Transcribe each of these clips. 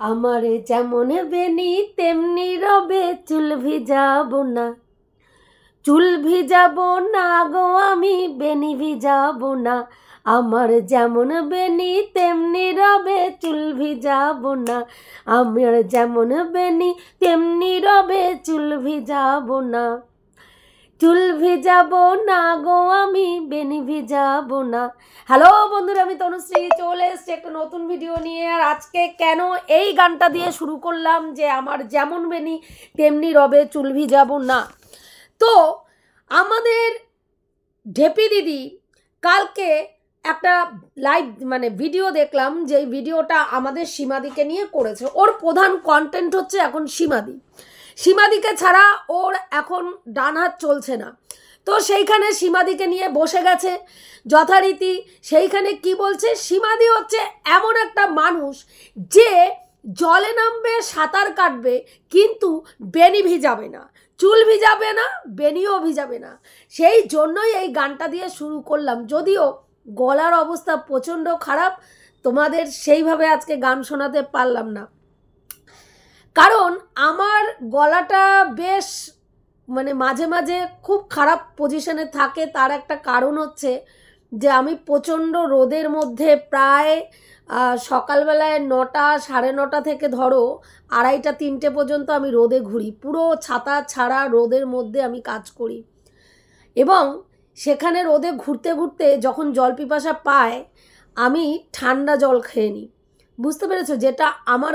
আমারে যেমন বেনি তেমনি রবে চুল ভিজাবো না, চুল ভিজাবো না গো আমি বেনি ভিজাবো না। আমার যেমন বেনি তেমনি রবে চুল ভিজাবো না, আমার যেমন বেনি তেমনি রবে চুল ভিজাবো না। চুল ভিজাবো না গো আমি বেনি ভিজাবো না। হ্যালো বন্ধুরা, আমি তনুশ্রী চলে এসেছি একটা নতুন ভিডিও নিয়ে। আর আজকে কেন এই গানটা দিয়ে শুরু করলাম যে আমার যেমন বেনি তেমনি রবে চুল ভিজাবো না, তো আমাদের ঢেপি দিদি কালকে একটা লাইভ ভিডিও দেখলাম, যে ভিডিওটা আমাদের সীমাদিকে নিয়ে করেছে। ওর প্রধান কন্টেন্ট হচ্ছে এখন সীমাদিকে ছাড়া ওর এখন ডান হাত চলছে না। তো সেইখানে সীমাদিকে নিয়ে বসে গেছে যথারীতি। সেইখানে কি বলছে, সীমাদি হচ্ছে এমন একটা মানুষ যে জলে নামবে, সাঁতার কাটবে, কিন্তু বেনি ভিজাবে না, চুল ভিজাবে না, বেনিও ভিজাবে না। সেই জন্যই এই গানটা দিয়ে শুরু করলাম, যদিও গলার অবস্থা প্রচণ্ড খারাপ, তোমাদের সেইভাবে আজকে গান শোনাতে পারলাম না। কারণ আমার গলাটা বেশ মাঝে মাঝে খুব খারাপ পজিশনে থাকে। তার একটা কারণ হচ্ছে যে আমি প্রচণ্ড রোদের মধ্যে প্রায় সকালবেলায় 9টা সাড়ে 9টা থেকে ধরো 2:30 3টে পর্যন্ত আমি রোদে ঘুরি, পুরো ছাতা ছাড়া রোদের মধ্যে আমি কাজ করি। এবং সেখানে রোদে ঘুরতে ঘুরতে যখন জল পিপাসা পায় আমি ঠান্ডা জল খেয়ে নিই, বুঝতে পেরেছো? যেটা আমার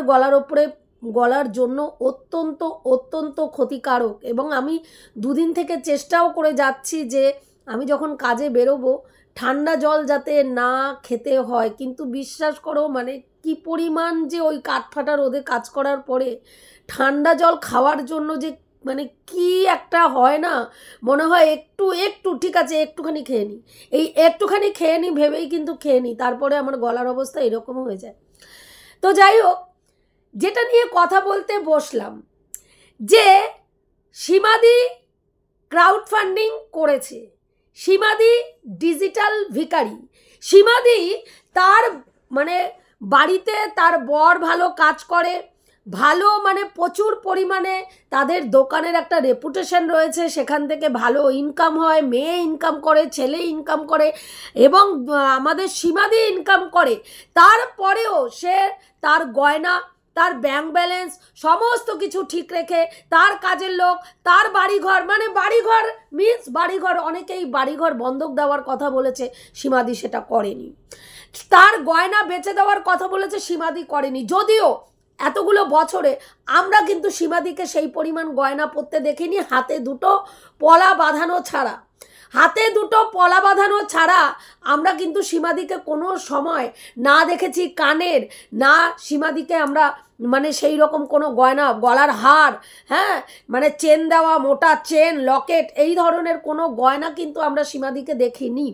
গলার জন্য অত্যন্ত অত্যন্ত ক্ষতিকারক। এবং আমি 2 দিন থেকে চেষ্টাও করে যাচ্ছি যে আমি যখন কাজে বেরোবো ঠান্ডা জল যাতে না খেতে হয়। কিন্তু বিশ্বাস করো কি পরিমাণ যে ওই কাঠফাটা রোদে কাজ করার পরে ঠান্ডা জল খাওয়ার জন্য যে কি একটা হয় না, মনে হয় একটু একটু ঠিক আছে একটুখানি খেয়ে নিই, এই একটুখানি খেয়ে নিই ভেবেই কিন্তু খেয়ে নিই, তারপরে আমার গলার অবস্থা এরকম হয়ে যায়। তো যাই হোক, যেটা নিয়ে কথা বলতে বসলাম, যে সীমাদি ক্রাউড ফান্ডিং করেছে, সীমাদি ডিজিটাল ভিখারি। সীমাদি তার বাড়িতে তার বর ভালো কাজ করে, ভালো প্রচুর পরিমাণে তাদের দোকানের একটা রেপুটেশন রয়েছে, সেখান থেকে ভালো ইনকাম হয়, মেয়ে ইনকাম করে, ছেলে ইনকাম করে, এবং আমাদের সীমাদি ইনকাম করে। তারপরেও সে তার গয়না, তার ব্যাংক ব্যালেন্স সমস্ত কিছু ঠিক রেখে, তার কাজের লোক, তার বাড়িঘর বাড়িঘর মিন্স বাড়িঘর, অনেকেই বাড়িঘর বন্ধক দেওয়ার কথা বলেছে, সীমাদি সেটা করেনি। তার গয়না বেচে দেওয়ার কথা বলেছে, সীমাদি করেনি। যদিও এতগুলো বছরে আমরা কিন্তু সীমাদিকে সেই পরিমাণ গয়না পরতে দেখিনি, হাতে 2টো পলা বাঁধানো ছাড়া। হাতে 2টো পলা বাঁধানো ছাড়া আমরা কিন্তু সীমাদিকে কোনো সময় না দেখেছি কানের, না সীমাদিকে আমরা সেই রকম কোনো গয়না, গলার হার, হ্যাঁ চেন দেওয়া, মোটা চেন, লকেট, এই ধরনের কোনো গয়না কিন্তু আমরা সীমাদিকে দেখিনি।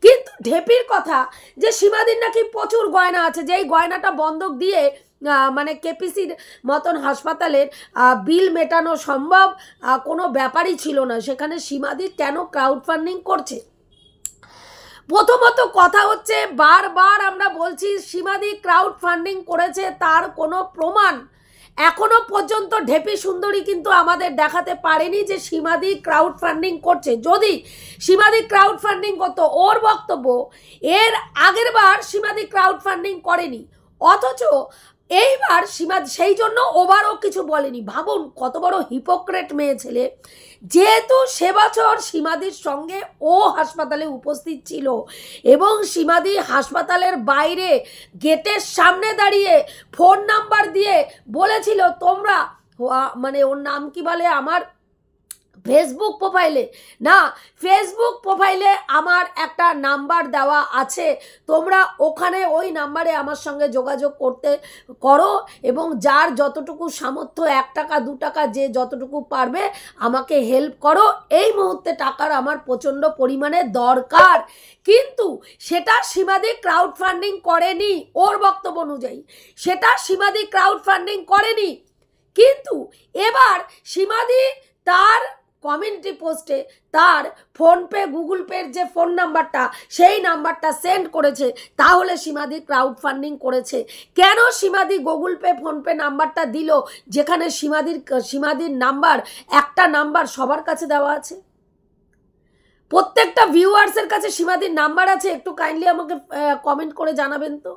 কিন্তু ঢেপির কথা যে সীমাদির নাকি প্রচুর গয়না আছে, যেই গয়নাটা বন্ধক দিয়ে কেপিসির মতন হাসপাতালের বিল মেটানো সম্ভব কোনো ব্যাপারই ছিল না। সেখানে সীমাদি কেন ক্রাউড ফান্ডিং করছে? প্রথমত কথা হচ্ছে, বারবার আমরা বলছি সীমাদি ক্রাউড ফান্ডিং করেছে, তার কোনো প্রমাণ এখনো পর্যন্ত ঢেপি সুন্দরী কিন্তু আমাদের দেখাতে পারেনি যে সীমাদি ক্রাউড ফান্ডিং করছে। যদি সীমাদি ক্রাউড ফান্ডিং করতো, ওর বক্তব্য এর আগের বার সীমাদি ক্রাউড ফান্ডিং করেনি, অথচ এইবার সীমাদি সেই জন্য ওভারও কিছু বলেনি। ভাবুন কত বড় হিপোক্রেট মেয়ে ছেলে। যেহেতু সে বছর সীমাদির সঙ্গে ও হাসপাতালে উপস্থিত ছিল এবং সীমাদি হাসপাতালের বাইরে গেটের সামনে দাঁড়িয়ে ফোন নাম্বার দিয়ে বলেছিল, তোমরা ওর নাম কি বলে, আমার ফেসবুক প্রোফাইলে আমার একটা নাম্বার দেওয়া আছে, তোমরা ওখানে ওই নাম্বারে আমার সঙ্গে যোগাযোগ করো এবং যার যতটুকু সামর্থ্য, 1 টাকা 2 টাকা যে যতটুকু পারবে আমাকে হেল্প করো, এই মুহূর্তে টাকার আমার প্রচণ্ড পরিমাণে দরকার। কিন্তু সেটা সীমাদি ক্রাউড ফান্ডিং করেনি, ওর বক্তব্য অনুযায়ী সেটা সীমাদি ক্রাউড ফান্ডিং করেনি। কিন্তু এবার সীমাদি তার কমিউনিটি পোস্টে তার ফোনপে গুগল পের যে ফোন নাম্বারটা সেই নাম্বারটা সেন্ড করেছে, তাহলে সীমাদি ক্রাউড ফান্ডিং করেছে। কেন সীমাদি গুগল পে ফোনপে নাম্বারটা দিল, যেখানে সীমাদির নাম্বার একটা নাম্বার সবার কাছে দেওয়া আছে? প্রত্যেকটা ভিউয়ার্সের কাছে সীমাদির নাম্বার আছে? একটু কাইন্ডলি আমাকে কমেন্ট করে জানাবেন তো,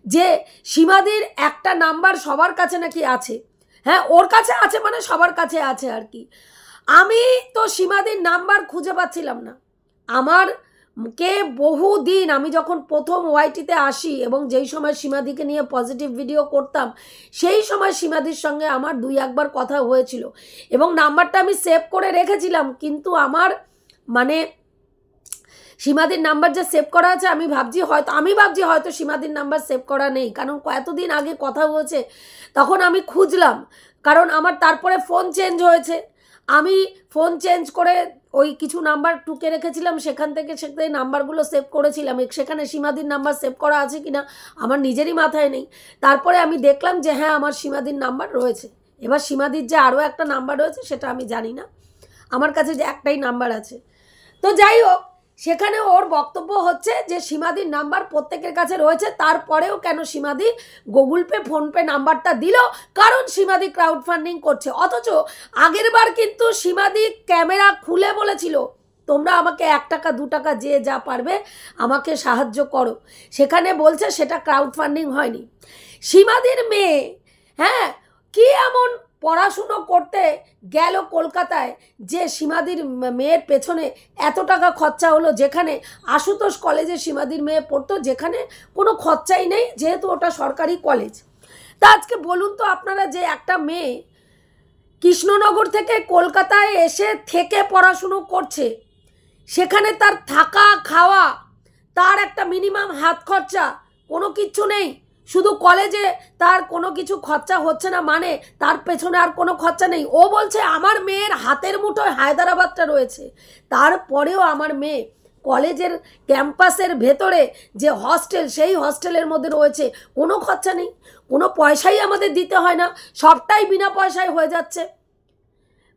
যে সীমাদির একটা নাম্বার সবার কাছে নাকি আছে। হ্যাঁ, ওর কাছে আছে মানে সবার কাছে আছে আর কি। আমি তো সীমাদির নাম্বার খুঁজে পাচ্ছিলাম না। আমারকে বহুদিন, আমি যখন প্রথম ওয়াইটিতে আসি এবং যেই সময় সীমাদিকে নিয়ে পজিটিভ ভিডিও করতাম, সেই সময় সীমাদির সঙ্গে আমার 2-1বার কথা হয়েছিল এবং নাম্বারটা আমি সেভ করে রেখেছিলাম। কিন্তু আমার মানে সীমাদির নাম্বার যে সেভ করা আছে, আমি ভাবছি হয়তো সীমাদির নাম্বার সেভ করা নেই, কারণ এতদিন আগে কথা হয়েছে। তখন আমি খুঁজলাম, কারণ আমার তারপরে ফোন চেঞ্জ হয়েছে। আমি ফোন চেঞ্জ করে ওই কিছু নাম্বার টুকে রেখেছিলাম, সেখান থেকে নাম্বারগুলো সেভ করেছিলাম। সেখানে সীমাদির নাম্বার সেভ করা আছে কিনা আমার নিজেরই মাথায় নেই। তারপরে আমি দেখলাম যে হ্যাঁ, আমার সীমাদির নাম্বার রয়েছে। এবার সীমাদির যে আরও একটা নাম্বার রয়েছে সেটা আমি জানি না, আমার কাছে যে একটাই নাম্বার আছে। তো যাই হোক, সেখানে ওর বক্তব্য হচ্ছে যে সীমাদির নাম্বার প্রত্যেকের কাছে রয়েছে, তারপরেও কেন সীমাদি গুগল পে ফোনপে নাম্বারটা দিল? কারণ সীমাদি ক্রাউড ফান্ডিং করছে। অথচ আগের বার কিন্তু সীমাদি ক্যামেরা খুলে বলেছিল, তোমরা আমাকে 1 টাকা 2 টাকা যে যা পারবে আমাকে সাহায্য করো। সেখানে বলছে সেটা ক্রাউড ফান্ডিং হয়নি। সীমাদির মেয়ে, হ্যাঁ, কি এমন পড়াশুনো করতে গেল কলকাতায় যে সীমাদির মেয়ের পেছনে এত টাকা খরচা হলো, যেখানে আশুতোষ কলেজে সীমাদির মেয়ে পড়তো, যেখানে কোনো খরচাই নেই, যেহেতু ওটা সরকারি কলেজ। তা আজকে বলুন তো আপনারা, যে একটা মেয়ে কৃষ্ণনগর থেকে কলকাতায় এসে থেকে পড়াশুনো করছে, সেখানে তার থাকা খাওয়া, তার একটা মিনিমাম হাত খরচা কোনো কিচ্ছু নেই, শুধু কলেজে তার কোনো কিছু খরচা হচ্ছে না, মানে তার পেছনে আর কোনো খরচা নেই। ও বলছে আমার মেয়ের হাতের মুঠোয় হায়দ্রাবাদটা রয়েছে, তারপরেও আমার মেয়ে কলেজের ক্যাম্পাসের ভেতরে যে হস্টেল, সেই হস্টেলের মধ্যে রয়েছে, কোনো খরচা নেই, কোনো পয়সাই আমাদের দিতে হয় না, সবটাই বিনা পয়সায় হয়ে যাচ্ছে।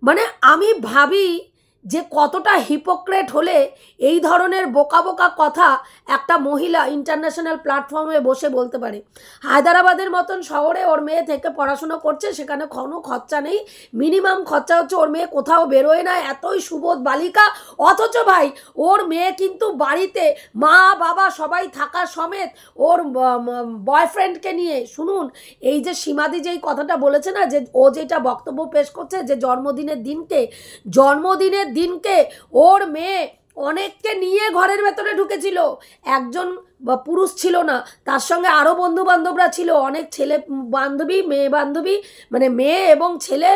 মানে আমি ভাবি যে কতটা হিপোক্রেট হলে এই ধরনের বোকা বোকা কথা একটা মহিলা ইন্টারন্যাশনাল প্ল্যাটফর্মে বসে বলতে পারে। হায়দ্রাবাদের মতন শহরে ওর মেয়ে থেকে পড়াশুনো করছে, সেখানে কোনো খরচা নেই, মিনিমাম খরচা হচ্ছে, ওর মেয়ে কোথাও বেরোয় না, এতই সুবোধ বালিকা। অথচ ভাই, ওর মেয়ে কিন্তু বাড়িতে মা বাবা সবাই থাকা সমেত ওর বয়ফ্রেন্ডকে নিয়ে, শুনুন, এই যে সীমাদি যেই কথাটা বলেছে না, যে ও যেটা বক্তব্য পেশ করছে, যে জন্মদিনের দিনকে ওর মেয়ে অনেককে নিয়ে ঘরের ভেতরে ঢুকেছিল, একজন পুরুষ ছিল না, তার সঙ্গে আরও বন্ধু বান্ধবরা ছিল, অনেক ছেলে বান্ধবী, মেয়ে বান্ধবী, মানে মেয়ে এবং ছেলে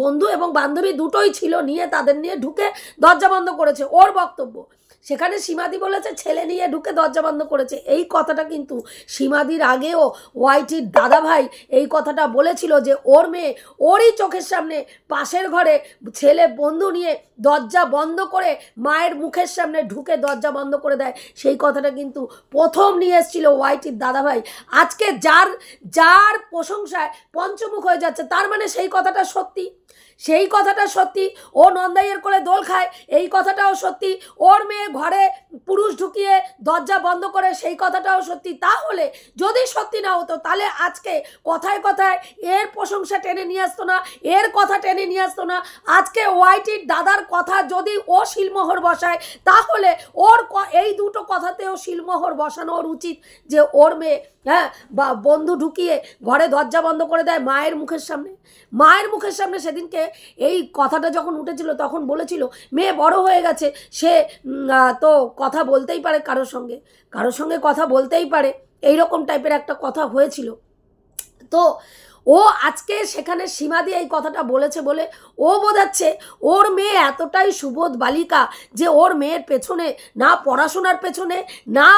বন্ধু এবং বান্ধবী দুটোই ছিল, নিয়ে তাদের নিয়ে ঢুকে দরজা বন্ধ করেছে, ওর বক্তব্য। সেখানে সীমাদি বলেছে ছেলে নিয়ে ঢুকে দরজা বন্ধ করেছে। এই কথাটা কিন্তু সীমাদির আগেও ওয়াইটির দাদা ভাই এই কথাটা বলেছিল, যে ওর মেয়ে ওরই চোখের সামনে পাশের ঘরে ছেলে বন্ধু নিয়ে দরজা বন্ধ করে মায়ের মুখের সামনে ঢুকে দরজা বন্ধ করে দেয়। সেই কথাটা কিন্তু প্রথম নিয়ে এসেছিল ওয়াইটির দাদা ভাই। আজকে যার প্রশংসায় পঞ্চমুখ হয়ে যাচ্ছে, তার মানে সেই কথাটা সত্যি, সেই কথাটা সত্যি। ও নন্দাইয়ের কোলে দোল খায়, এই কথাটাও সত্যি। ওর মেয়ে ঘরে পুরুষ ঢুকিয়ে দরজা বন্ধ করে, সেই কথাটাও সত্যি। তাহলে যদি সত্যি না হতো, তাহলে আজকে কথায় কথায় এর প্রশংসা টেনে নিয়ে আসতো না, এর কথা টেনে নিয়ে আসতো না। আজকে ওয়াইটির দাদার কথা যদি ও শিলমোহর বসায়, তাহলে ওর এই দুটো কথাতেও শিলমোহর বসানোর উচিত, যে ওর মেয়ে, হ্যাঁ, বা বন্ধু ঢুকিয়ে ঘরে দরজা বন্ধ করে দেয় মায়ের মুখের সামনে। সেদিনকে এই কথাটা যখন উঠেছিল, তখন বলেছিল মেয়ে বড় হয়ে গেছে, সে তো কথা বলতেই পারে, কারোর সঙ্গে কথা বলতেই পারে, এইরকম টাইপের একটা কথা হয়েছিল। তো ও আজকে সেখানে সীমাদি এই কথাটা বলেছে বলে ও বোঝাচ্ছে ওর মেয়ে এতটাই সুবোধ বালিকা, যে ওর মেয়ের পেছনে না পড়াশোনার পেছনে, না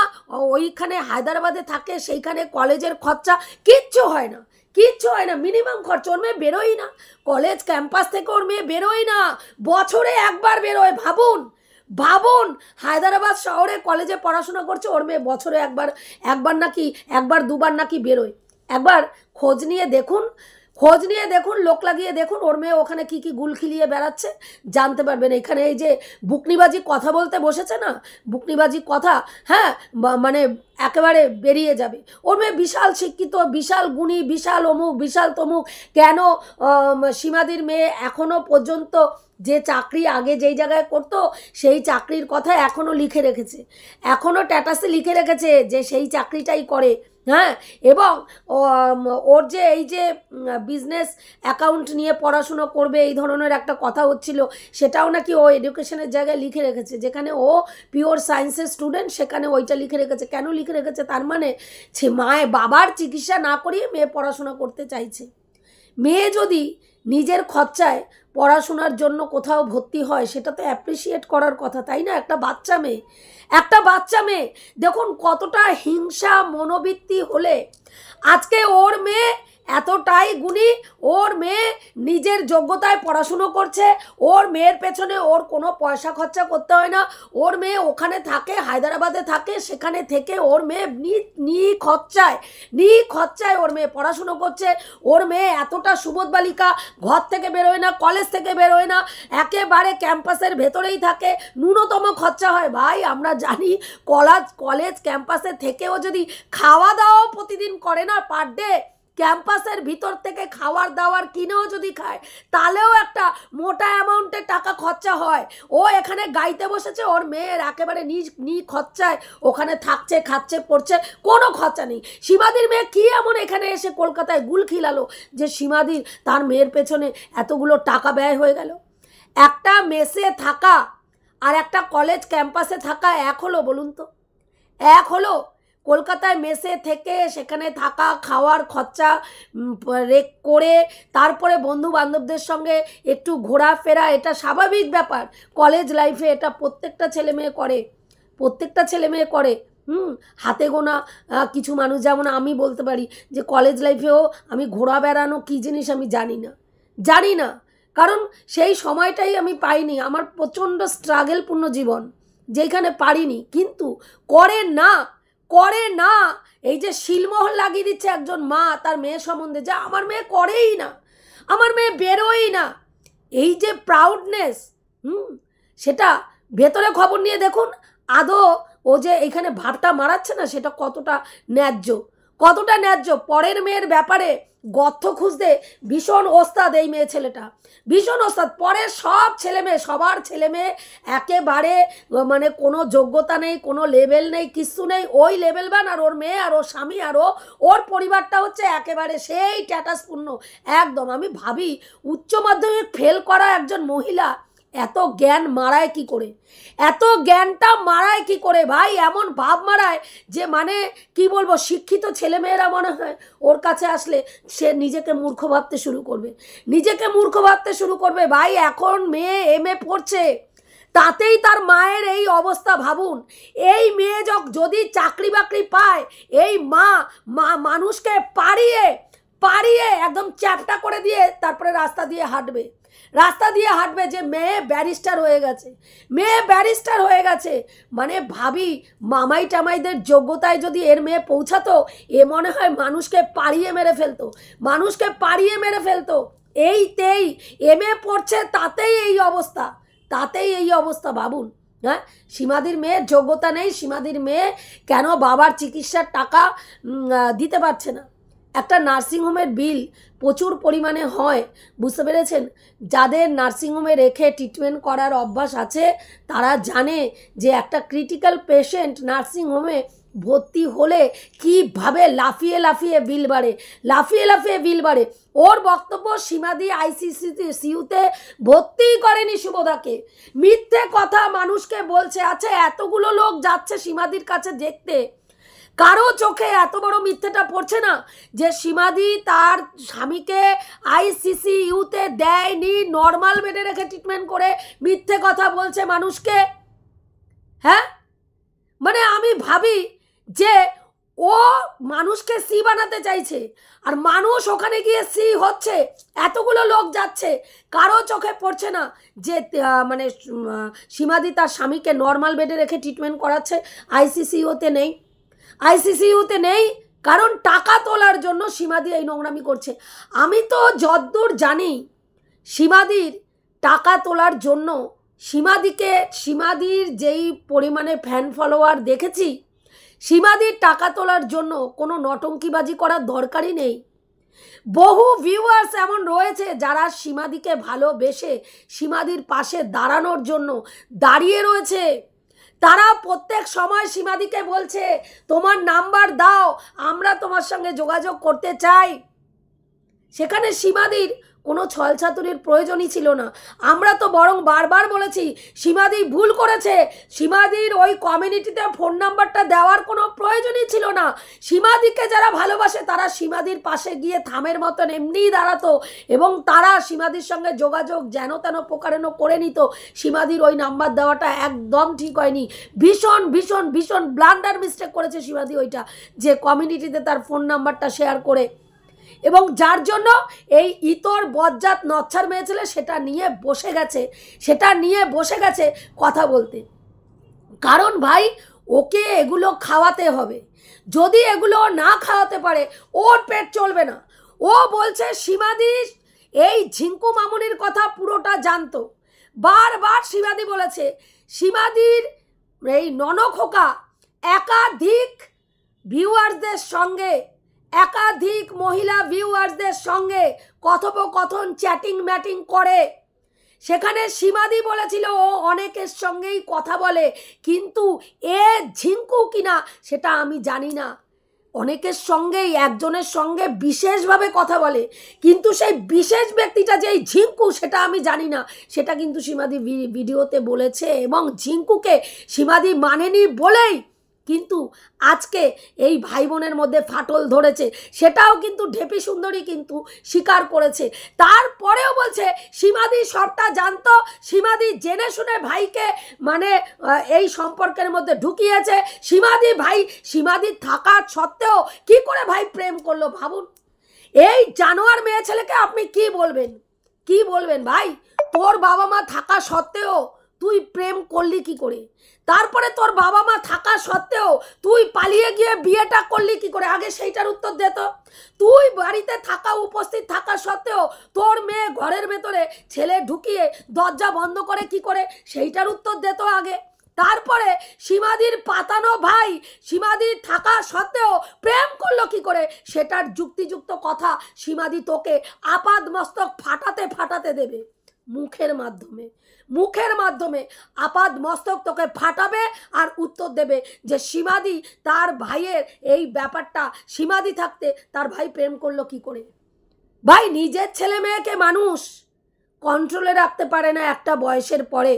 ওইখানে হায়দ্রাবাদে থাকে সেইখানে কলেজের খরচা, কিচ্ছু হয় না, মিনিমাম খরচ। ওর মেয়ে বেরোই না, কলেজ ক্যাম্পাস থেকে ওর মেয়ে বেরোই না, বছরে একবার বেরোয়। ভাবুন, হায়দ্রাবাদ শহরে কলেজে পড়াশোনা করছে, ওর মেয়ে বছরে একবার দুবার নাকি বেরোয়। একবার খোঁজ নিয়ে দেখুন, খোঁজ নিয়ে দেখুন, লোক লাগিয়ে দেখুন ওর মেয়ে ওখানে কি কি গুল খিলিয়ে বেড়াচ্ছে, জানতে পারবেন। এখানে এই যে বুকনিবাজি কথা বলতে বসেছে না, বুকনিবাজি কথা, হ্যাঁ, মানে একেবারে বেরিয়ে যাবে। ওর মেয়ে বিশাল শিক্ষিত, বিশাল গুণী, বিশাল অমুক, বিশাল তমুক। কেন সীমাদির মেয়ে এখনো পর্যন্ত যে চাকরি আগে যেই জায়গায় করতো সেই চাকরির কথা এখনও লিখে রেখেছে, এখনও স্ট্যাটাসে লিখে রেখেছে যে সেই চাকরিটাই করে, হ্যাঁ। এবং ওর যে এই যে বিজনেস অ্যাকাউন্ট নিয়ে পড়াশুনো করবে এই ধরনের একটা কথা হচ্ছিল, সেটাও নাকি ও এডুকেশনের জায়গায় লিখে রেখেছে। যেখানে ও পিওর সায়েন্সের স্টুডেন্ট সেখানে ওইটা লিখে রেখেছে। কেন লিখে রেখেছে? তার মানে সে মায়ের বাবার চিকিৎসা না করিয়ে মেয়ে পড়াশোনা করতে চাইছে। মেয়ে যদি নিজের খরচায় পড়াশোনার জন্য কোথাও ভর্তি হয় সেটা তো অ্যাপ্রিসিয়েট করার কথা, তাই না? একটা বাচ্চা মেয়ে, একটা বাচ্চা মেয়ে দেখুন কতটা হিংসা মনোবৃত্তি হলে আজকে ওর মেয়ে এতটাই গুণী, ওর মেয়ে নিজের যোগ্যতায় পড়াশুনো করছে, ওর মেয়ের পেছনে ওর কোনো পয়সা খরচা করতে হয় না, ওর মেয়ে ওখানে থাকে, হায়দ্রাবাদে থাকে, সেখানে থেকে ওর মেয়ে খরচায় ওর মেয়ে পড়াশুনো করছে। ওর মেয়ে এতটা সুবোধ বালিকা, ঘর থেকে বেরোয় না, কলেজ থেকে বেরোয় না, একেবারে ক্যাম্পাসের ভেতরেই থাকে, ন্যূনতম খরচা হয়। ভাই আমরা জানি কলেজ ক্যাম্পাসে থেকেও যদি খাওয়া দাওয়াও প্রতিদিন করে না, পার ডে ক্যাম্পাসের ভিতর থেকে খাওয়ার দাওয়ার কিনেও যদি খায় তাহলেও একটা মোটা অ্যামাউন্টের টাকা খরচা হয়। ও এখানে গাইতে বসেছে, ওর মেয়ের একেবারে খরচায় ওখানে থাকছে, খাচ্ছে, পড়ছে, কোনো খরচা নেই। সীমাদির মেয়ে কি এমন এখানে এসে কলকাতায় গুল খিলালো যে সীমাদির তার মেয়ের পেছনে এতগুলো টাকা ব্যয় হয়ে গেল? একটা মেসে থাকা আর একটা কলেজ ক্যাম্পাসে থাকা এক হলো? বলুন তো, এক হলো? কলকাতায় মেসে থেকে সেখানে থাকা, খাওয়ার খরচা রেক করে তারপরে বন্ধু বান্ধবদের সঙ্গে একটু ঘোরাফেরা, এটা স্বাভাবিক ব্যাপার কলেজ লাইফে। এটা প্রত্যেকটা ছেলে মেয়ে করে, প্রত্যেকটা ছেলে মেয়ে করে। হাতে গোনা কিছু মানুষ, যেমন আমি বলতে পারি যে কলেজ লাইফেও আমি ঘোরা বেড়ানো কী জিনিস আমি জানি না, কারণ সেই সময়টাই আমি পাইনি। আমার প্রচণ্ড স্ট্রাগলপূর্ণ জীবন, যেখানে পারিনি। কিন্তু করে না এই যে শিলমোহর লাগিয়ে দিচ্ছে একজন মা তার মেয়ে সম্বন্ধে, যা আমার মেয়ে করেই না, আমার মেয়ে বেরোই না, এই যে প্রাউডনেস, সেটা ভেতরে খবর নিয়ে দেখুন আদৌ ও যে এখানে ভাড়টা মারাচ্ছে না সেটা কতটা ন্যায্য। পরের মেয়ের ব্যাপারে গর্ত খুঁজতে ভীষণ ওস্তাদ এই মেয়ে ছেলেটা, ভীষণ ওস্তাদ। পরের সবার ছেলে মেয়ে একেবারে মানে কোনো যোগ্যতা নেই, কোনো লেভেল নেই, কিচ্ছু নেই, ওই লেভেলবান। আর ওর মেয়ে আর ওর স্বামী আর ওর পরিবারটা হচ্ছে একেবারে সেই স্ট্যাটাসপূর্ণ একদম। আমি ভাবি উচ্চ মাধ্যমিক ফেল করা একজন মহিলা এত জ্ঞান মারায় কি করে, এত জ্ঞানটা মারায় কি করে ভাই? এমন ভাব মারায় যে মানে কি বলবো, শিক্ষিত ছেলেমেয়েরা মনে হয় ওর কাছে আসলে সে নিজেকে মূর্খ ভাবতে শুরু করবে ভাই। এখন মেয়ে MA পড়ছে, তাতেই তার মায়ের এই অবস্থা। ভাবুন, এই মেয়ে যদি চাকরি বাকরি পায়, এই মা মানুষকে পাড়িয়ে একদম চ্যাপটা করে দিয়ে তারপরে রাস্তা দিয়ে হাঁটবে যে মেয়ে ব্যারিস্টার হয়ে গেছে। মানে ভাবি, মামাই টামাইদের যোগ্যতায় যদি এর মেয়ে পৌঁছাতো, এ মনে হয় মানুষকে পাড়িয়ে মেরে ফেলতো। এইতেই MA পড়ছে, তাতেই এই অবস্থা ভাবুন। হ্যাঁ, সীমাদির মেয়ের যোগ্যতা নেই, সীমাদির মেয়ে কেন বাবার চিকিৎসার টাকা দিতে পারছে না? একটা নার্সিংহোমের বিল প্রচুর পরিমাণে হয়, বুঝতে পেরেছেন? যাদের নার্সিংহোমে রেখে ট্রিটমেন্ট করার অভ্যাস আছে তারা জানে যে একটা ক্রিটিক্যাল পেশেন্ট নার্সিংহোমে ভর্তি হলে কীভাবে লাফিয়ে বিল বাড়ে। ওর বক্তব্য, সীমাদি ICCUতে ভর্তি করেনি শুভদাকে, মিথ্যে কথা মানুষকে বলছে। আচ্ছা, এতগুলো লোক যাচ্ছে সীমাদির কাছে দেখতে, কারো চোখে এত বড় মিথ্যেটা পড়ছে না যে সীমাদি তার স্বামীকে ICCUতে দেয়নি, নর্মাল বেডে রেখে ট্রিটমেন্ট করে মিথ্যে কথা বলছে মানুষকে? হ্যাঁ, মানে আমি ভাবি যে ও মানুষকে সি বানাতে চাইছে, আর মানুষ ওখানে গিয়ে সি হচ্ছে। এতগুলো লোক যাচ্ছে, কারো চোখে পড়ছে না যে মানে সীমাদি তার স্বামীকে নর্মাল বেডে রেখে ট্রিটমেন্ট করাচ্ছে, ICCUতে নেই। কারণ টাকা তোলার জন্য সীমাদি এই নোংরামি করছে। আমি তো যদ্দূর জানি সীমাদির টাকা তোলার জন্য সীমাদির যেই পরিমাণে ফ্যান ফলোয়ার দেখেছি, সীমাদির টাকা তোলার জন্য কোনো নটঙ্কিবাজি করার দরকারই নেই। বহু ভিউয়ার্স এমন রয়েছে যারা সীমাদিকে ভালোবেসে সীমাদির পাশে দাঁড়ানোর জন্য দাঁড়িয়ে রয়েছে। তারা প্রত্যেক সময় সীমাদিকে বলছে তোমার নাম্বার দাও, আমরা তোমার সঙ্গে যোগাযোগ করতে চাই। সেখানে সীমাদির কোনো ছলছাতুরির প্রয়োজনই ছিল না। আমরা তো বরং বারবার বলেছি সীমাদি ভুল করেছে, সীমাদির ওই কমিউনিটিতে ফোন নাম্বারটা দেওয়ার কোনো প্রয়োজনই ছিল না। সীমাদিকে যারা ভালোবাসে তারা সীমাদির পাশে গিয়ে থামের মতন এমনিই দাঁড়াতো এবং তারা সীমাদির সঙ্গে যোগাযোগ যেন তেন প্রকারেণ করে নিত। সীমাদির ওই নাম্বার দেওয়াটা একদম ঠিক হয়নি। ভীষণ ভীষণ ভীষণ ব্লান্ডার মিস্টেক করেছে সীমাদি ওইটা, যে কমিউনিটিতে তার ফোন নাম্বারটা শেয়ার করে, এবং যার জন্য এই ইতর বজ্জাত নচ্ছার মেয়ে ছেলে সেটা নিয়ে বসে গেছে কথা বলতে। কারণ ভাই ওকে এগুলো খাওয়াতে হবে, যদি এগুলো না খাওয়াতে পারে ওর পেট চলবে না। ও বলছে সীমাদি এই ঝিঙ্কু মামুনির কথা পুরোটা জানতো। বারবার সীমাদি বলেছে সীমাদির এই ননখোকা একাধিক ভিউয়ার্সদের সঙ্গে, একাধিক মহিলা ভিউয়ার্সদের সঙ্গে কথোপকথন চ্যাটিং ম্যাটিং করে। সেখানে সীমাদি বলেছিল ও অনেকের সঙ্গেই কথা বলে, কিন্তু এ ঝিঙ্কু কিনা সেটা আমি জানি না। অনেকের সঙ্গেই একজনের সঙ্গে বিশেষভাবে কথা বলে, কিন্তু সেই বিশেষ ব্যক্তিটা যেই ঝিঙ্কু সেটা আমি জানি না। সেটা কিন্তু সীমাদি ভিডিওতে বলেছে, এবং ঝিঙ্কুকে সীমাদি মানেনি বলেই কিন্তু আজকে এই ভাই বোনের মধ্যে ফাটল ধরেছে। সেটাও কিন্তু ঢেপি সুন্দরী কিন্তু স্বীকার করেছে। তারপরেও বলছে সীমাদি সবটা জানতো, সীমাদি জেনে শুনে ভাইকে মানে এই সম্পর্কের মধ্যে ঢুকিয়েছে। সীমাদি থাকা সত্ত্বেও কি করে ভাই প্রেম করলো ভাবুন। এই জানোয়ার মেয়ে ছেলেকে আপনি কি বলবেন ভাই? তোর বাবা মা থাকা সত্ত্বেও তুই প্রেম করলি কি করে? তারপরে তোর বাবা মা থাকা সত্ত্বেও তুই পালিয়ে গিয়ে বিয়েটা করলি কি করে? আগে সেইটার উত্তর দে তো। তুই বাড়িতে উপস্থিত থাকা সত্ত্বেও তোর মেয়ে ঘরের ভেতরে ছেলে ঢুকিয়ে দরজা বন্ধ করে কি করে? সেইটার উত্তর দে তো আগে। তারপরে সীমাদির পাতানো ভাই সীমাদি থাকা সত্ত্বেও প্রেম করলো কি করে? সেটার যুক্তিযুক্ত কথা সীমাদি তোকে আপাদ মস্তক ফাটাতে দেবে মুখের মাধ্যমে আপাদ মস্তক তোকে ফাটাবে আর উত্তর দেবে যে সীমাদি তার ভাইয়ের এই ব্যাপারটা, সীমাদি থাকতে তার ভাই প্রেম করলো কি করে? ভাই নিজের ছেলে মেয়েকে মানুষ কন্ট্রোলে রাখতে পারে না একটা বয়সের পরে।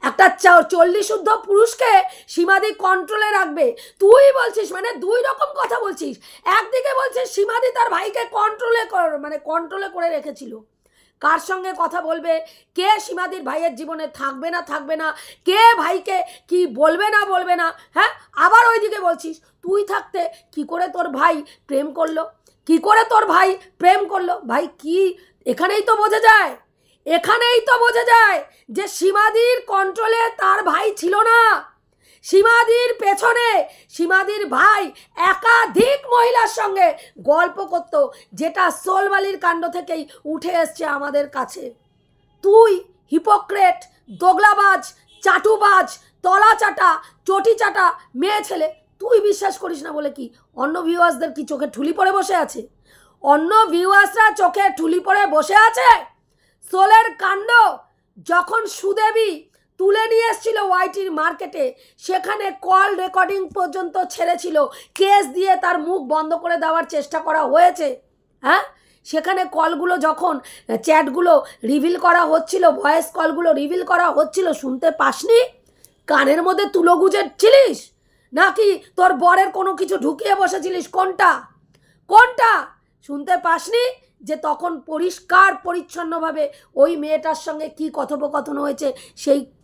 একটা 40 পুরুষকে সীমাদি কন্ট্রোলে রাখবে? তুই বলছিস, মানে দুই রকম কথা বলছিস। একদিকে বলছিস সীমাদি তার ভাইকে কন্ট্রোলে করে রেখেছিল, কার সঙ্গে কথা বলবে, কে সীমাদির ভাইয়ের জীবনে থাকবে না, কে ভাইকে কি বলবে না, হ্যাঁ। আবার ওইদিকে বলছিস তুই থাকতে কি করে তোর ভাই প্রেম করলো, ভাই কি এখানেই তো বোঝা যায় যে সীমাদির কন্ট্রোলে তার ভাই ছিল না। সীমাদির পেছনে সীমাদির ভাই একাধিক মহিলার সঙ্গে গল্প করত, যেটা সোলবালির কাণ্ড থেকেই উঠে এসছে আমাদের কাছে। তুই হিপোক্রেট, দোগলাবাজ, চাটুবাজ, তলা চাটা, চটি চাটা মেয়ে ছেলে, তুই বিশ্বাস করিস না বলে কি অন্য ভিউয়ার্সদের কি চোখে ঠুলি পড়ে বসে আছে? অন্য ভিউয়ার্সরা চোখে ঠুলি পড়ে বসে আছে? সোলের কাণ্ড যখন সুদেবী তুলে নিয়ে এসেছিল ওয়াইটির মার্কেটে, সেখানে কল রেকর্ডিং পর্যন্ত ছেড়েছিল, কেস দিয়ে তার মুখ বন্ধ করে দেওয়ার চেষ্টা করা হয়েছে। হ্যাঁ, সেখানে কলগুলো যখন চ্যাটগুলো রিভিল করা হচ্ছিল, ভয়েস কলগুলো রিভিল করা হচ্ছিল, শুনতে পাসনি? কানের মধ্যে তুলো গুজেছিলিস নাকি তোর বরের কোনো কিছু ঢুকিয়ে বসেছিলিস? কোনটা শুনতে পাসনি? যে তখন পরিষ্কার পরিচ্ছন্নভাবে ওই মেয়েটার সঙ্গে কি কথোপকথন হয়েছে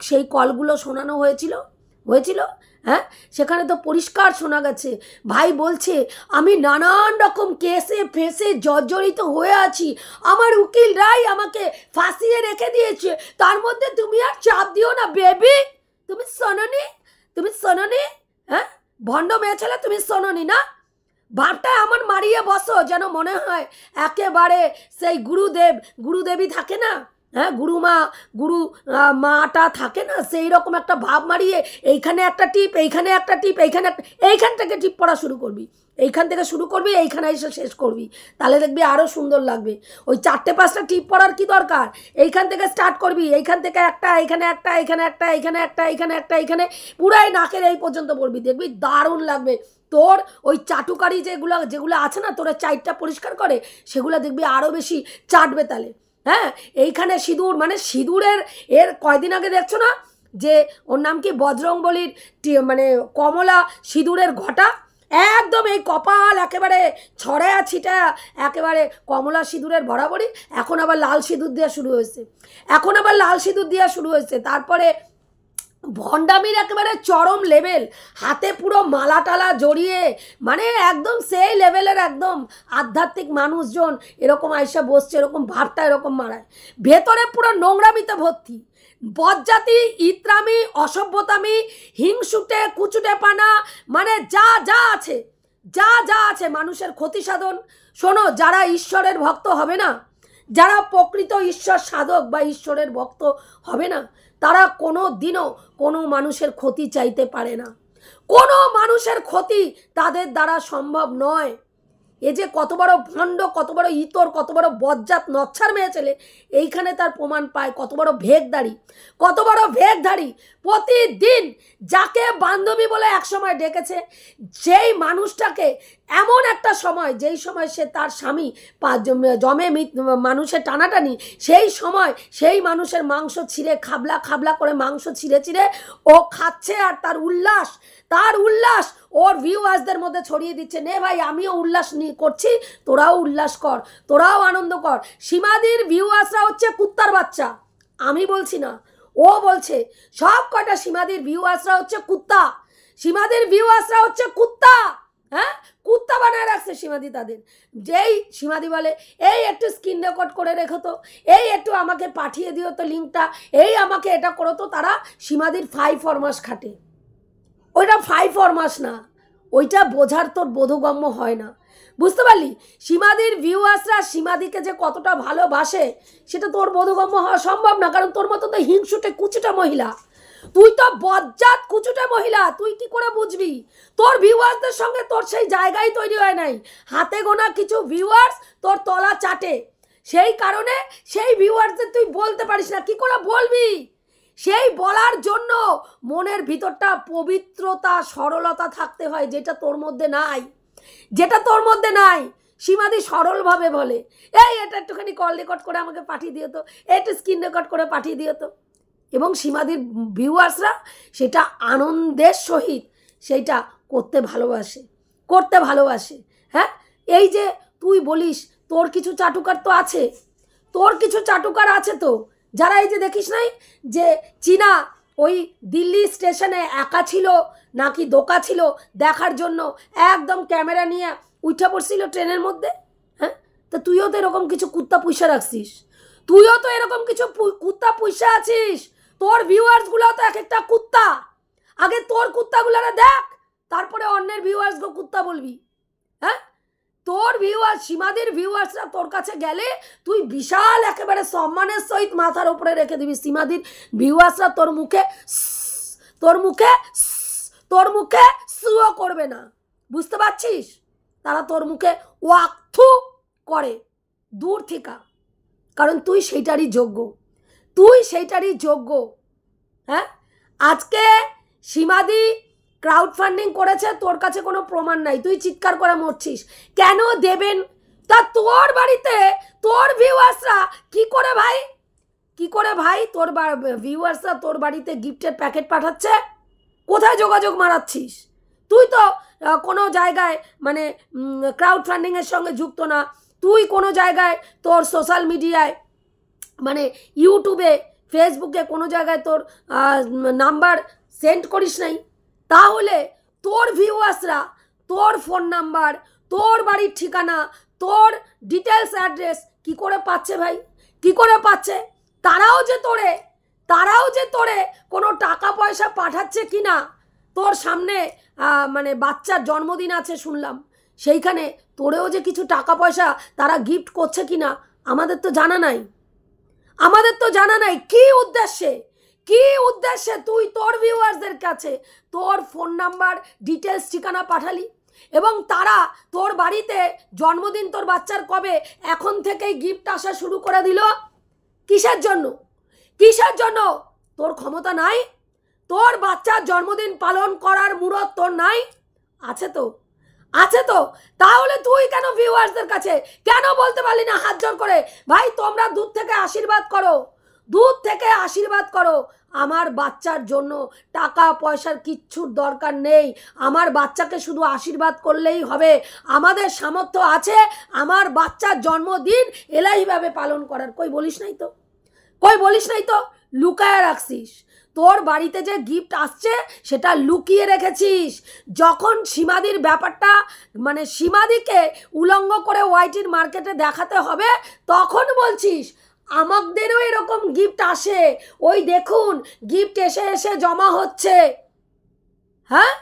সেই কলগুলো শোনানো হয়েছিল। হ্যাঁ, সেখানে তো পরিষ্কার শোনা গেছে। ভাই বলছে আমি নানান রকম কেসে ফেসে জর্জরিত হয়ে আছি, আমার উকিল রাই আমাকে ফাঁসিয়ে রেখে দিয়েছে, তার মধ্যে তুমি আর চাপ দিও না বেবি। তুমি শোনোনি? হ্যাঁ, ভণ্ড মেয়ে ছেলে, তুমি শোনোনি না? ভাবটা এমন মারিয়ে বসো যেন মনে হয় একেবারে সেই গুরুদেবী থাকে না, হ্যাঁ, গুরুমা গুরু মাটা থাকে না, সেই রকম একটা ভাব মারিয়ে এইখানে একটা টিপ, এইখানে একটা টিপ, এইখানে একটা, এইখান থেকে টিপ পড়া শুরু করবি, এইখান থেকে শুরু করবি, এইখানে এসে শেষ করবি, তাহলে দেখবি আরও সুন্দর লাগবে। ওই 4-5টা টিপ পড়ার কি দরকার? এইখান থেকে স্টার্ট করবি, এইখান থেকে একটা, এইখানে একটা, এইখানে একটা, এইখানে একটা, এইখানে একটা, এইখানে পুরাই নাকের এই পর্যন্ত পড়বি, দেখবি দারুণ লাগবে। তোর ওই চাটুকারি যেগুলো আছে না, তোরা চাইটটা পরিষ্কার করে, সেগুলো দেখবি আরও বেশি চাটবে তাহলে। হ্যাঁ, এইখানে সিঁদুর, মানে সিঁদুরের এর কয়দিন আগে দেখছো না যে ওর নাম কি, বজরংবলীর মানে কমলা সিঁদুরের ঘটা, একদম এই কপাল একেবারে ছড়ায়া ছিটা একেবারে কমলা সিঁদুরের বরাবরই। এখন আবার লাল সিঁদুর দেওয়া শুরু হয়েছে, তারপরে ভণ্ডামির একেবারে চরম লেভেল, হাতে পুরো মালা টালা জড়িয়ে, মানে একদম সেই লেভেলের একদম আধ্যাত্মিক মানুষজন এরকম আইসা বসছে, এরকম ভাবটা এরকম মারায়, ভেতরে পুরো নোংরামিতে ভর্তি, বজ্জাতি, ইত্রামি, অসভ্যতামি, হিংসুটে কুচুটে পানা, মানে যা আছে মানুষের ক্ষতি সাধন। শোনো, যারা ঈশ্বরের ভক্ত হবে না, যারা প্রকৃত ঈশ্বর সাধক বা ঈশ্বরের ভক্ত হবে না, তারা কোনো দিনও কোনো মানুষের ক্ষতি চাইতে পারে না, কোনো মানুষের ক্ষতি তাদের দ্বারা সম্ভব নয়। এ যে কত বড় ভণ্ড, কত বড় ইতর, কত বড় বজ্জাত নচ্ছার মেয়ে ছেলে, এইখানে তার প্রমাণ পায়। কত বড় ভেগধারী, প্রতিদিন যাকে বান্ধবী বলে একসময় ডেকেছে, সেই মানুষটাকে এমন একটা সময়, যেই সময় সে তার স্বামী জমে মানুষের টানাটানি, সেই সময় সেই মানুষের মাংস ছিঁড়ে খাবলা করে মাংস ছিঁড়ে ও খাচ্ছে, আর তার উল্লাস ওর ভিউয়ার্সদের মধ্যে ছড়িয়ে দিচ্ছে, নে ভাই আমিও উল্লাস করছি, তোরাও উল্লাস কর, তোরাও আনন্দ কর। সীমাদির ভিউয়ার্সরা হচ্ছে কুত্তার বাচ্চা, আমি বলছি না, ও বলছে। সব কয়টা সীমাদির ভিউয়ার্সরা হচ্ছে কুত্তা, হ্যাঁ, কুত্তা বানায় রাখছে সীমাদি তাদের। যেই সীমাদি বলে এই একটু স্ক্রিন রেকর্ড করে রেখো তো, এই একটু আমাকে পাঠিয়ে দিও তো লিঙ্কটা, এই আমাকে এটা করো তো, তারা সীমাদির 5 ফরমাস খাটে। ওইটা 5 ফরমাস না, ওইটা বোঝার তোর বোধগম্য হয় না, বুঝতে পারলি? সীমাদির ভিউয়ার্সরা সীমাদিকে যে কতটা ভালোবাসে সেটা তোর বোধগম্য হওয়া সম্ভব না, কারণ তোর মতো তো হিংসুটে কুচুটা মহিলা, তুই তো বজ্জাত কুচুটে মহিলা, তুই কি করে বুঝবি? তোর ভিউয়ার্সদের সঙ্গে তোর সেই জায়গায় তৈরি হয় নাই, হাতে গোনা কিছু ভিউয়ার্স তোর তলা চাটে, সেই কারণে সেই ভিউয়ার্সদের তুই বলতে পারিস না। কি করে বলবি? সেই বলার জন্য মনের ভিতরটা পবিত্রতা, সরলতা থাকতে হয়, যেটা তোর মধ্যে নাই। সীমাদি সরলভাবে বলে, এই এটা একটুখানি কল রেকর্ড করে আমাকে পাঠিয়ে দিও তো, একটু স্ক্রিন রেকর্ড করে পাঠিয়ে দিও তো। এবং সীমাদির ভিউয়ার্সরা সেটা আনন্দের সহিত সেইটা করতে ভালোবাসে। হ্যাঁ, এই যে তুই বলিস তোর কিছু চাটুকার আছে তো, যারা এই যে দেখিস নাই যে চীনা ওই দিল্লি স্টেশনে একা ছিল নাকি দোকা ছিল দেখার জন্য একদম ক্যামেরা নিয়ে উঠে পড়ছিল ট্রেনের মধ্যে। হ্যাঁ, তা তুইও তো এরকম কিছু কুত্তা পুষা রাখছিস, তোর ভিউয়ার্সগুলো তো এক একটা কুত্তা। আগে তোর কুত্তাগুলোরে দেখ, তারপরে অন্যের ভিউয়ার্সকে কুত্তা বলবি। হ্যাঁ, তোর ভিউয়ার্স, সীমাদির ভিউয়ার্সরা তোর কাছে গেলে তুই বিশাল একেবারে সম্মানের সহিত মাথার উপরে রেখে দিবি। সীমাদির ভিউয়ার্সরা তোর মুখে সুও করবে না, বুঝতে পারছিস? তারা তোর মুখে ওয়াক্থু করে দূর থেকে, কারণ তুই সেইটারই যোগ্য। হ্যাঁ, আজকে সীমাদি ক্রাউড ফান্ডিং করেছে, তোর কাছে কোনো প্রমাণ নাই, তুই চিৎকার করে মরছিস। কেন দেবেন? তা তোর বাড়িতে তোর ভিউয়ার্সরা কি করে ভাই তোর ভিউয়ার্সরা তোর বাড়িতে গিফটের প্যাকেট পাঠাচ্ছে? কোথায় যোগাযোগ মারাচ্ছিস? তুই তো কোনো জায়গায় মানে ক্রাউড ফান্ডিংয়ের সঙ্গে যুক্ত না, তুই কোনো জায়গায় তোর সোশ্যাল মিডিয়ায় মানে ইউটিউবে, ফেসবুকে কোনো জায়গায় তোর নাম্বার সেন্ড করিস নাই। তাহলে তোর ভিউয়ার্সরা তোর ফোন নাম্বার, তোর বাড়ির ঠিকানা, তোর ডিটেলস অ্যাড্রেস কি করে পাচ্ছে ভাই? কি করে পাচ্ছে? তারাও যে তোরে কোনো টাকা পয়সা পাঠাচ্ছে কি না, তোর সামনে মানে বাচ্চার জন্মদিন আছে শুনলাম, সেইখানে তোরেও যে কিছু টাকা পয়সা তারা গিফট করছে কিনা আমাদের তো জানা নাই, আমাদের তো জানা নাই। কি উদ্দেশ্যে, কি উদ্দেশ্যে তুই তোর ভিউয়ার্সদের কাছে তোর ফোন নাম্বার, ডিটেলস, ঠিকানা পাঠালি এবং তারা তোর বাড়িতে জন্মদিন তোর বাচ্চার কবে এখন থেকেই গিফট আসা শুরু করে দিল? কিসের জন্য, কিসের জন্য? তোর ক্ষমতা নাই? তোর বাচ্চার জন্মদিন পালন করার মুরত তোর নাই? আছে তো, আছে তো। তাহলে তুই কেন ভিউয়ার্সদের কাছে কেন বলতে পারলি না হাত জোর করে, ভাই তোমরা দূর থেকে আশীর্বাদ করো, দূর থেকে আশীর্বাদ করো, আমার বাচ্চার জন্য টাকা পয়সার কিচ্ছুর দরকার নেই, আমার বাচ্চাকে শুধু আশীর্বাদ করলেই হবে, আমাদের সামর্থ্য আছে আমার বাচ্চার জন্মদিন এলাহিভাবে পালন করার। কই বলিস নাই তো, কই বলিস নাই তো, লুকায় রাখছিস। তোর বাড়িতে যে গিফট আসছে সেটা লুকিয়ে রেখেছিস। যখন সীমাদির ব্যাপারটা মানে সীমাদিকে উলঙ্গ করে ওয়াইটির মার্কেটে দেখাতে হবে তখন বলছিস আমাদেরও এরকম গিফট আসে, ওই দেখুন গিফট এসে এসে জমা হচ্ছে। হ্যাঁ,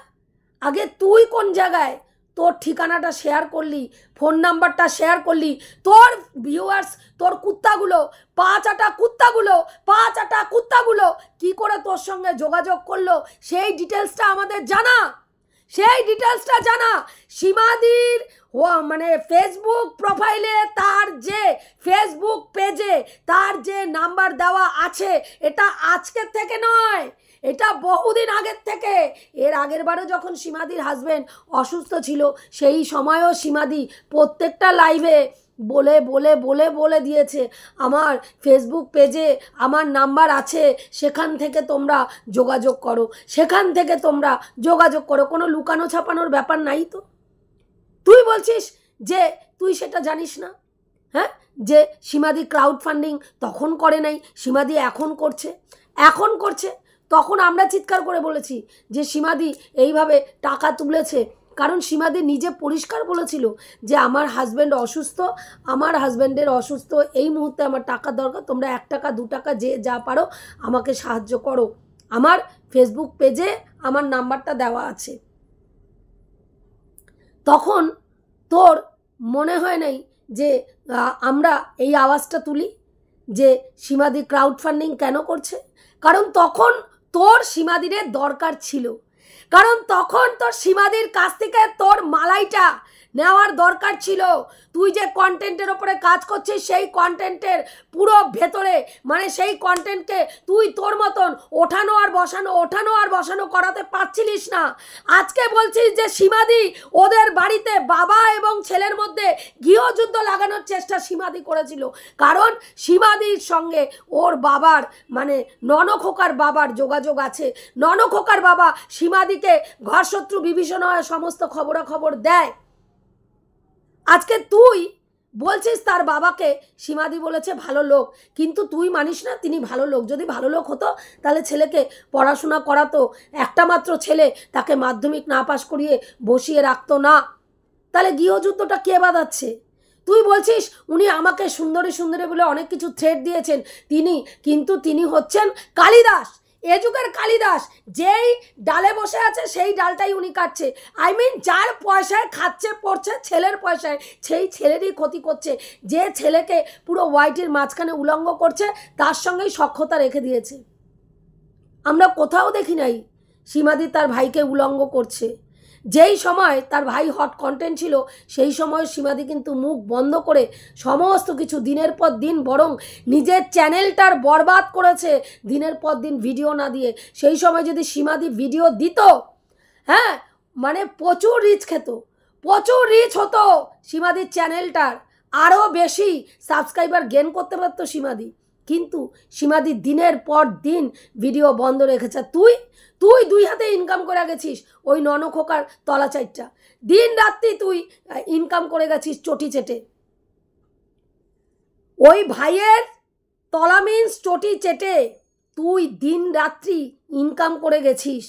আগে তুই কোন জায়গায় তোর ঠিকানাটা শেয়ার করলি, ফোন নাম্বারটা শেয়ার করলি, তোর ভিউয়ার্স, তোর কুত্তাগুলো, পাঁচ আটা কুত্তাগুলো কি করে তোর সঙ্গে যোগাযোগ করলো সেই ডিটেলসটা আমাদের জানা, সেই ডিটেলসটা জানা। সীমাদির মানে ফেসবুক প্রোফাইলে তার যে ফেসবুক পেজে তার যে নাম্বার দেওয়া আছে এটা আজকের থেকে নয়, এটা বহুদিন আগের থেকে। এর আগের বারও যখন সীমাদির হাজবেন্ড অসুস্থ ছিল সেই সময়ও সীমাদি প্রত্যেকটা লাইভে বলে বলে বলে বলে দিয়েছে আমার ফেসবুক পেজে আমার নাম্বার আছে, সেখান থেকে তোমরা যোগাযোগ করো, সেখান থেকে তোমরা যোগাযোগ করো। কোনো লুকানো ছাপানোর ব্যাপার নাই তো। তুই বলছিস যে তুই সেটা জানিস না? হ্যাঁ, যে সীমাদি ক্রাউড ফান্ডিং তখন করে নাই, সীমাদি এখন করছে, এখন করছে। তখন আমরা চিৎকার করে বলেছি যে সীমাদি এইভাবে টাকা তুলেছে, কারণ সীমাদি নিজে পরিষ্কার বলেছিল যে আমার হাজব্যান্ড অসুস্থ, আমার হাজব্যান্ডের অসুস্থ, এই মুহূর্তে আমার টাকার দরকার, তোমরা 1 টাকা 2 টাকা যে যা পারো আমাকে সাহায্য করো। আমার ফেসবুক পেজে আমার নাম্বারটা দেওয়া আছে। তখন তোর মনে হয় নাই যে আমরা এই আওয়াজটা তুলি যে সীমাদি ক্রাউড ফান্ডিং কেন করছে? কারণ তখন তোর সীমাদির দরকার ছিল, কারণ তখন তোর সীমাদির কাছ থেকে তোর মালাইটা নেওয়ার দরকার ছিল। তুই যে কন্টেন্টের ওপরে কাজ করছিস সেই কন্টেন্টের পুরো ভেতরে মানে সেই কন্টেন্টকে তুই তোর মতন ওঠানো আর বসানো করাতে পারছিলিস না। আজকে বলছিস যে সীমাদি ওদের বাড়িতে বাবা এবং ছেলের মধ্যে গৃহযুদ্ধ লাগানোর চেষ্টা সীমাদি করেছিল, কারণ সীমাদির সঙ্গে ওর বাবার মানে ননখোকার বাবার যোগাযোগ আছে। ননখোকার বাবা সীমাদিকে ঘরশত্রু বিভীষণ হয়ে সমস্ত খবরাখবর দেয়। আজকে তুই বলছিস তার বাবাকে সীমাদি বলেছে ভালো লোক, কিন্তু তুই মানিস না তিনি ভালো লোক। যদি ভালো লোক হতো তাহলে ছেলেকে পড়াশোনা করাতো, একটা মাত্র ছেলে, তাকে মাধ্যমিক না পাশ করিয়ে বসিয়ে রাখতো না। তাহলে গৃহযুদ্ধটা কে বাঁধাচ্ছে? তুই বলছিস উনি আমাকে সুন্দরী সুন্দরী বলে অনেক কিছু থ্রেট দিয়েছেন, কিন্তু তিনি হচ্ছেন কালিদাস, এ যুগের কালিদাস। যেই ডালে বসে আছে সেই ডালটাই উনি কাটছে। যার পয়সায় খাচ্ছে পড়ছে, ছেলের পয়সায়, সেই ছেলেরই ক্ষতি করছে। যে ছেলেকে পুরো ওয়াইটির মাঝখানে উলঙ্গ করছে তার সঙ্গেই সখ্যতা রেখে দিয়েছে। আমরা কোথাও দেখি নাই সীমাদি তার ভাইকে উলঙ্গ করছে। যেই সময় তার ভাই হট কন্টেন্ট ছিল সেই সময় সীমাদি কিন্তু মুখ বন্ধ করে সমস্ত কিছু দিনের পর দিন বরং নিজের চ্যানেলটার বরবাদ করেছে দিনের পর দিন ভিডিও না দিয়ে। সেই সময় যদি সীমাদি ভিডিও দিত, হ্যাঁ মানে প্রচুর রিচ খেত, প্রচুর রিচ হতো সীমাদির চ্যানেলটার, আরও বেশি সাবস্ক্রাইবার গেইন করতে পারতো সীমাদি। কিন্তু সীমাদি দিনের পর দিন ভিডিও বন্ধ রেখেছে। তুই 2 হাতে ইনকাম করে গেছিস ওই ননখোকার তলা চাইটা, দিন রাত্রি তুই ইনকাম করে গেছিস চটি চেটে। ওই ভাইয়ের তলা মিন্স চটি চেটে তুই দিন রাত্রি ইনকাম করে গেছিস।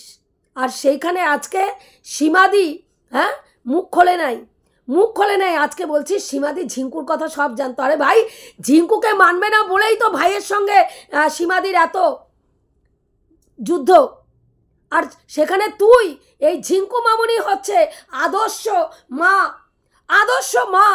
আর সেইখানে আজকে সীমাদি মুখ খোলে নাই। আজকে বলছিস সীমাদি ঝিঙ্কুর কথা সব জানতো। আরে ভাই, ঝিঙ্কুকে মানবে না বলেই তো ভাইয়ের সঙ্গে সীমাদির এত যুদ্ধ। আর সেখানে তুই এই ঝিঙ্কু মামুনি হচ্ছে আদর্শ মা, আদর্শ মা,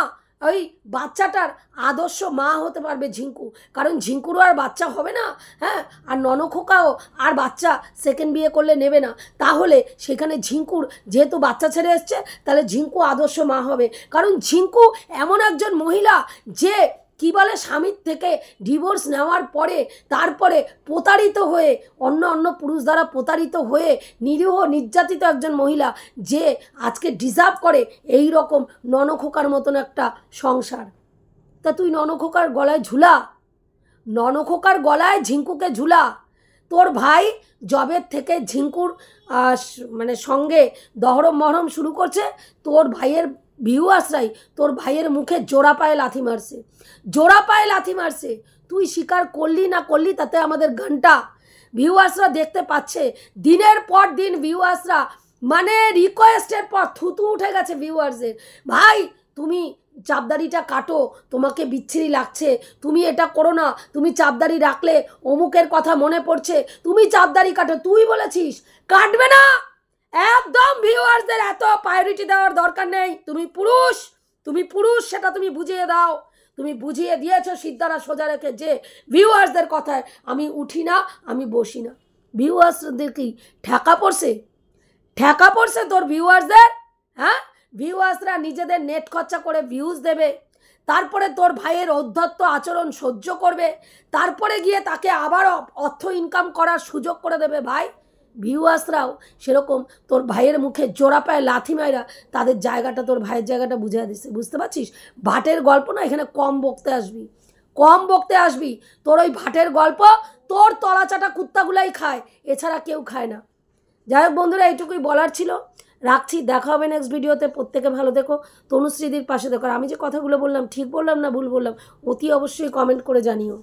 ওই বাচ্চাটার আদর্শ মা হতে পারবে ঝিঙ্কু, কারণ ঝিঙ্কুরও আর বাচ্চা হবে না, হ্যাঁ, আর ননখোকাও আর বাচ্চা সেকেন্ড বিয়ে করলে নেবে না, তাহলে সেখানে ঝিঙ্কুর যেহেতু বাচ্চা ছেড়ে এসছে, তাহলে ঝিঙ্কু আদর্শ মা হবে। কারণ ঝিঙ্কু এমন একজন মহিলা যে কি বলে, স্বামীর থেকে ডিভোর্স নেওয়ার পরে তারপরে প্রতারিত হয়ে অন্য পুরুষ দ্বারা প্রতারিত হয়ে নিরীহ নির্যাতিত একজন মহিলা, যে আজকে ডিজার্ভ করে এই রকম ননখোকার মতন একটা সংসার। তা তুই ননখোকার গলায় ঝুলা, ননখোকার গলায় ঝিঙ্কুকে ঝুলা। তোর ভাই জবের থেকে ঝিঙ্কুর মানে সঙ্গে দহরম মহরম শুরু করছে, তোর ভাইয়ের ভিউয়ার্সরাই তোর ভাইয়ের মুখে জোড়া পায়ে লাথি মারছে, জোড়া পায়ে লাথি মারছে। তুই স্বীকার করলি না করলি তাতে আমাদের ঘন্টা। ভিউয়ার্সরা দেখতে পাচ্ছে, দিনের পর দিন ভিউয়ার্সরা মানে রিকোয়েস্টের পর থুতু উঠে গেছে ভিউয়ার্সের। ভাই তুমি চাপদাড়িটা কাটো, তোমাকে বিচ্ছিরি লাগছে, তুমি এটা করো না, তুমি চাপদাড়ি রাখলে অমুকের কথা মনে পড়ছে, তুমি চাপদাড়ি কাটো। তুই বলেছিস কাটবে না, একদম ভিউয়ার্সদের এত প্রায়োরিটি দেওয়ার দরকার নেই। তুমি পুরুষ, তুমি পুরুষ, সেটা তুমি বুঝিয়ে দাও। তুমি বুঝিয়ে দিয়েছো সিদ্ধারা সোজা রেখে যে ভিউয়ার্সদের কথায় আমি উঠি না, আমি বসি না। ভিউয়ার্সদের কি ঠেকা পড়ছে? ঠেকা পড়ছে তোর ভিউয়ার্সদের? হ্যাঁ, ভিউয়ার্সরা নিজেদের নেট খরচা করে ভিউজ দেবে, তারপরে তোর ভাইয়ের অধ্যত্ত আচরণ সহ্য করবে, তারপরে গিয়ে তাকে আবার অর্থ ইনকাম করার সুযোগ করে দেবে। ভাই ভিউয়ার্সরাও সেরকম তোর ভাইয়ের মুখে জোড়া পায়ে লাথি মাইরা তাদের জায়গাটা, তোর ভাইয়ের জায়গাটা বুঝিয়ে দিচ্ছে। বুঝতে পারছিস? ভাটের গল্প না, এখানে কম বকতে আসবি, কম বকতে আসবি। তোর ওই ভাটের গল্প তোর তলাচাটা কুত্তাগুলাই খায়, এছাড়া কেউ খায় না। যাই হোক বন্ধুরা, এইটুকুই বলার ছিল, রাখছি। দেখা হবে নেক্সট ভিডিওতে। প্রত্যেকে ভালো দেখো, তনুশ্রীদির পাশে দেখো। আমি যে কথাগুলো বললাম ঠিক বললাম না ভুল বললাম, অতি অবশ্যই কমেন্ট করে জানিও।